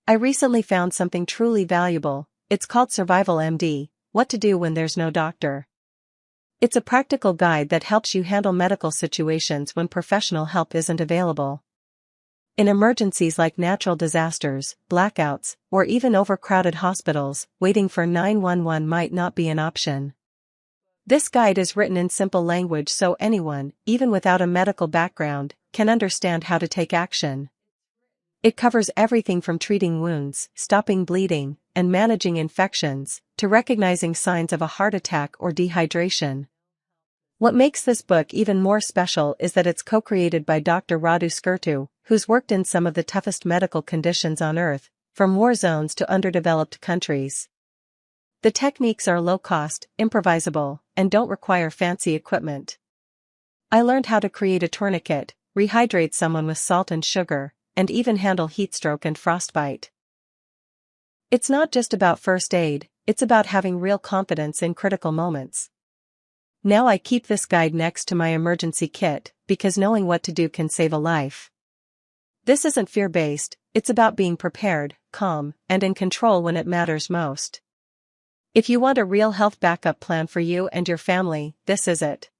I recently found something truly valuable. It's called Survival MD, What to Do When There's No Doctor. It's a practical guide that helps you handle medical situations when professional help isn't available. In emergencies like natural disasters, blackouts, or even overcrowded hospitals, waiting for 911 might not be an option. This guide is written in simple language so anyone, even without a medical background, can understand how to take action. It covers everything from treating wounds, stopping bleeding, and managing infections, to recognizing signs of a heart attack or dehydration. What makes this book even more special is that it's co-created by Dr. Radu Scurtu, who's worked in some of the toughest medical conditions on Earth, from war zones to underdeveloped countries. The techniques are low-cost, improvisable, and don't require fancy equipment. I learned how to create a tourniquet, rehydrate someone with salt and sugar, and even handle heatstroke and frostbite. It's not just about first aid, it's about having real confidence in critical moments. Now I keep this guide next to my emergency kit, because knowing what to do can save a life. This isn't fear-based, it's about being prepared, calm, and in control when it matters most. If you want a real health backup plan for you and your family, this is it.